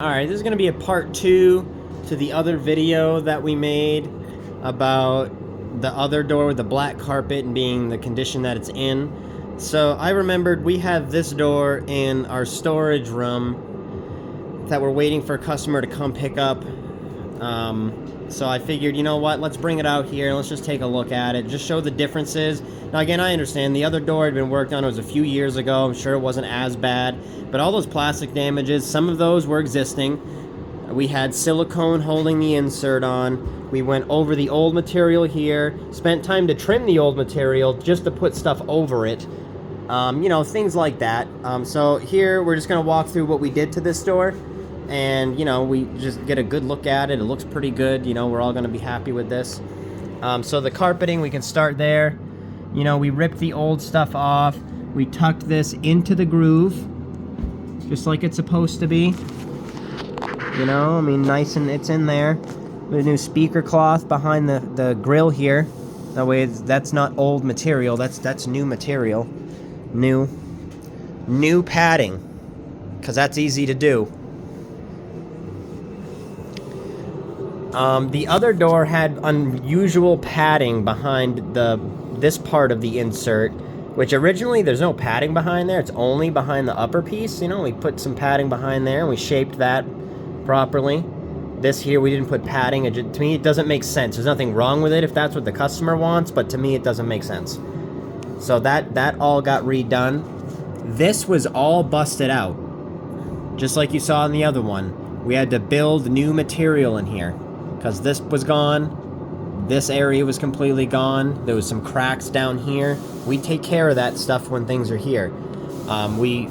Alright, this is going to be a part 2 to the other video that we made about the other door with the black carpet and being the condition that it's in. So I remembered we have this door in our storage room that we're waiting for a customer to come pick up. So I figured, you know what, let's bring it out here, let's just take a look at it, just show the differences. Now again, I understand the other door had been worked on, it was a few years ago, I'm sure it wasn't as bad, but all those plastic damages, some of those were existing. We had silicone holding the insert on, we went over the old material here, spent time to trim the old material just to put stuff over it. You know, things like that. So here, we're just going to walk through what we did to this door. And, you know, we just get a good look at it. It looks pretty good. You know, we're all going to be happy with this. So the carpeting, we can start there. You know, we ripped the old stuff off. We tucked this into the groove, just like it's supposed to be. You know, I mean, nice and it's in there. The new speaker cloth behind the grill here. That way, that's not old material. That's new material. New padding. Because that's easy to do. The other door had unusual padding behind this part of the insert, which originally there's no padding behind there, it's only behind the upper piece. You know, we put some padding behind there and we shaped that properly. This here, we didn't put padding. To me, it doesn't make sense. There's nothing wrong with it if that's what the customer wants, but to me, it doesn't make sense. So that all got redone. This was all busted out, just like you saw in the other one. We had to build new material in here. Because this was gone, this area was completely gone, there was some cracks down here. We take care of that stuff when things are here. We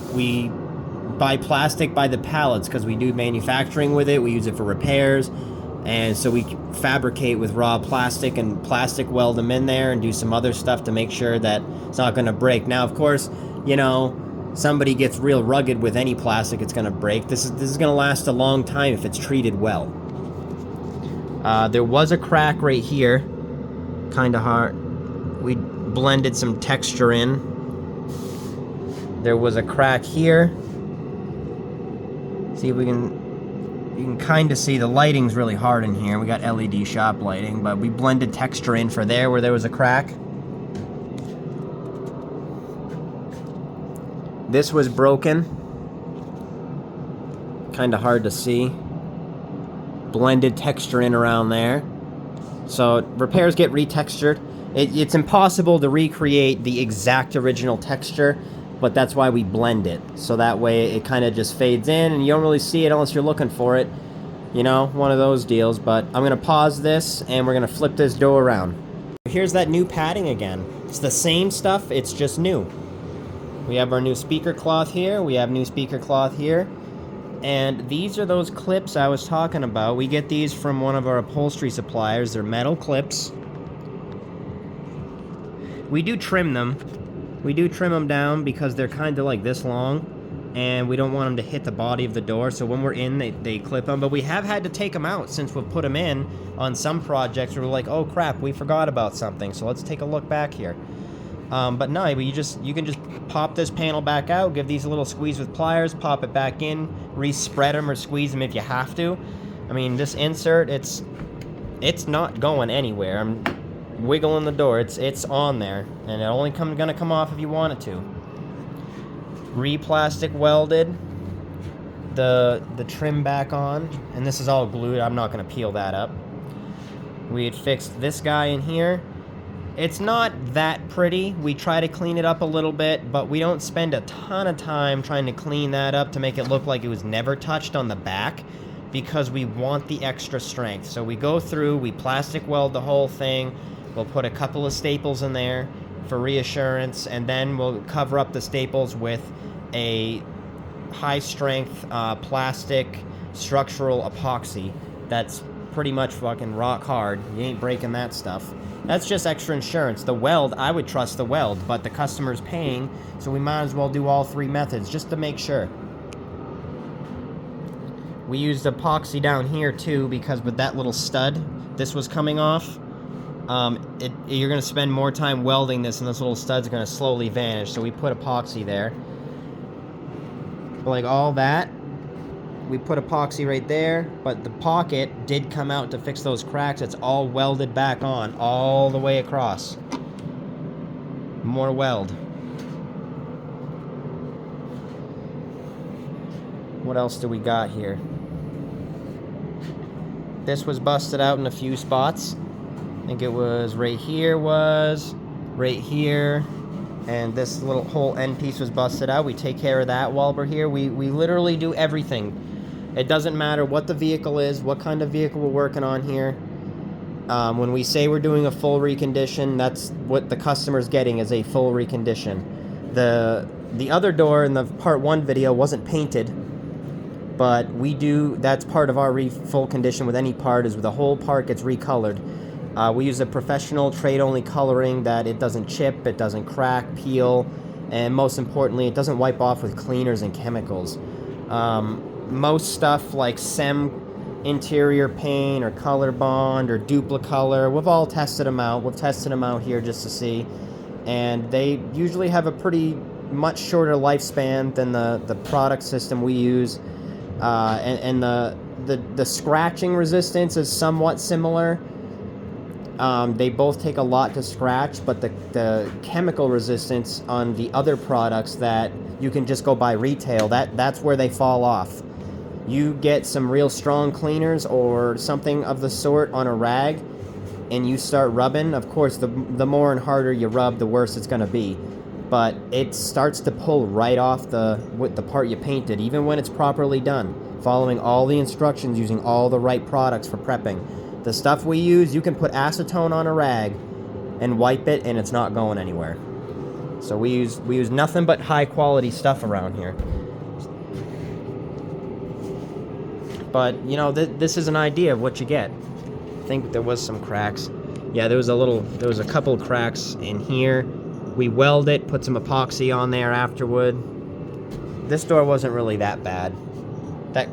buy plastic by the pallets because we do manufacturing with it, we use it for repairs, and so we fabricate with raw plastic and plastic weld them in there and do some other stuff to make sure that it's not going to break. Now, of course, you know, somebody gets real rugged with any plastic, it's going to break. This is going to last a long time if it's treated well. There was a crack right here, kind of hard. We blended some texture in. There was a crack here. See if we can, you can kind of see the lighting's really hard in here. We got LED shop lighting, but we blended texture in for there where there was a crack. This was broken. Kind of hard to see. Blended texture in around there. So repairs get retextured. It's impossible to recreate the exact original texture, but that's why we blend it. So that way it kind of just fades in and you don't really see it unless you're looking for it. You know, one of those deals. But I'm going to pause this and we're going to flip this door around. Here's that new padding again. It's the same stuff, it's just new. We have our new speaker cloth here. We have new speaker cloth here. And these are those clips I was talking about. We get these from one of our upholstery suppliers. They're metal clips. We do trim them. We do trim them down because they're kind of like this long. And we don't want them to hit the body of the door. So when we're in, they clip them. But we have had to take them out since we've put them in on some projects where we're like, oh crap, we forgot about something. So let's take a look back here. But no, you can just pop this panel back out, give these a little squeeze with pliers, pop it back in, re-spread them or squeeze them if you have to. I mean, this insert, it's not going anywhere. I'm wiggling the door, it's on there, and it's only gonna come off if you want it to. Re-plastic welded the trim back on, and this is all glued. I'm not gonna peel that up. We had fixed this guy in here. It's not that pretty. We try to clean it up a little bit, but we don't spend a ton of time trying to clean that up to make it look like it was never touched on the back, because we want the extra strength. So we go through, we plastic weld the whole thing, we'll put a couple of staples in there for reassurance, and then we'll cover up the staples with a high strength plastic structural epoxy that's pretty much fucking rock hard. You ain't breaking that stuff. That's just extra insurance. The weld, I would trust the weld, but the customer's paying, so we might as well do all three methods just to make sure. We used epoxy down here too because with that little stud, this was coming off. You're going to spend more time welding this and this little stud's going to slowly vanish, so we put epoxy there. Like all that, we put epoxy right there, but the pocket did come out to fix those cracks. It's all welded back on all the way across. More weld. What else do we got here? This was busted out in a few spots. I think it was right here, right here, and this little whole end piece was busted out. We take care of that while we're here. We literally do everything. It doesn't matter what the vehicle is, what kind of vehicle we're working on here. When we say we're doing a full recondition, that's what the customer's getting, is a full recondition. The other door in the part 1 video wasn't painted, but we do, that's part of our full condition with any part, is the whole part gets recolored. We use a professional trade-only coloring that it doesn't chip, it doesn't crack, peel, and most importantly, it doesn't wipe off with cleaners and chemicals. Most stuff like SEM interior paint or color bond or Duplicolor, we've all tested them out. We've tested them out here just to see, and they usually have a pretty much shorter lifespan than the product system we use, and the scratching resistance is somewhat similar. They both take a lot to scratch, but the chemical resistance on the other products that you can just go buy retail, that's where they fall off. You get some real strong cleaners or something of the sort on a rag, and you start rubbing. Of course, the more and harder you rub, the worse it's going to be. But it starts to pull right off the part you painted, even when it's properly done, following all the instructions, using all the right products for prepping. The stuff we use, you can put acetone on a rag and wipe it, and it's not going anywhere. So we use nothing but high quality stuff around here. But you know, this is an idea of what you get. I think there was some cracks. Yeah, there was a couple of cracks in here. We weld it, put some epoxy on there afterward. This door wasn't really that bad. That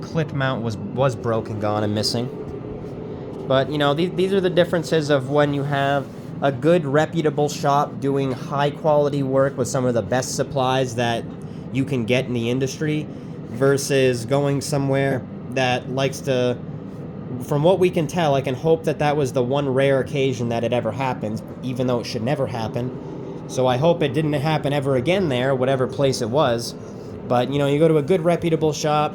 clip mount was broken, gone, and missing. But, you know, these are the differences of when you have a good, reputable shop doing high-quality work with some of the best supplies that you can get in the industry versus going somewhere that likes to, from what we can tell, I can hope that was the one rare occasion that it ever happens, even though it should never happen. So I hope it didn't happen ever again there, whatever place it was. But, you know, you go to a good, reputable shop,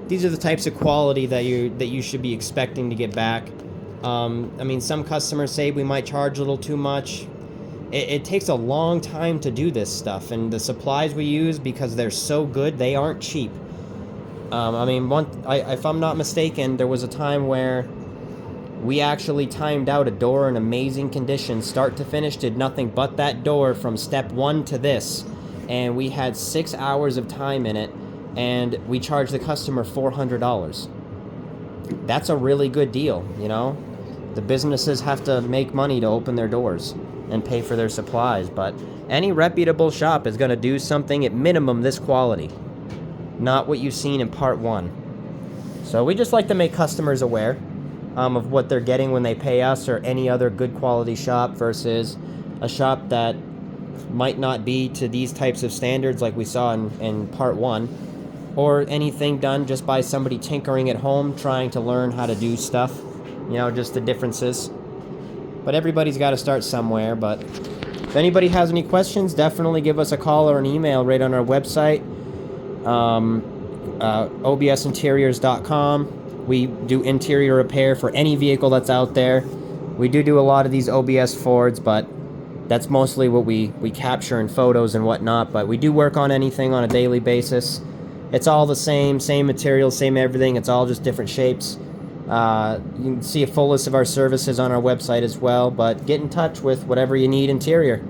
these are the types of quality that you should be expecting to get back. I mean, some customers say we might charge a little too much. It takes a long time to do this stuff, and the supplies we use, because they're so good, they aren't cheap. I mean, if I'm not mistaken, there was a time where we actually timed out a door in amazing condition, start to finish, did nothing but that door from step 1 to this, and we had 6 hours of time in it, and we charged the customer $400. That's a really good deal, you know? The businesses have to make money to open their doors and pay for their supplies, but any reputable shop is going to do something at minimum this quality, not what you've seen in part 1. So we just like to make customers aware of what they're getting when they pay us or any other good quality shop versus a shop that might not be to these types of standards like we saw in part 1, or anything done just by somebody tinkering at home trying to learn how to do stuff. You know, just the differences. But everybody's got to start somewhere. But if anybody has any questions, definitely give us a call or an email right on our website, obsinteriors.com. We do interior repair for any vehicle that's out there. We do a lot of these OBS Fords, but that's mostly what we capture in photos and whatnot. But we do work on anything on a daily basis. It's all the same materials, same everything. It's all just different shapes. You can see a full list of our services on our website as well, but get in touch with whatever you need interior.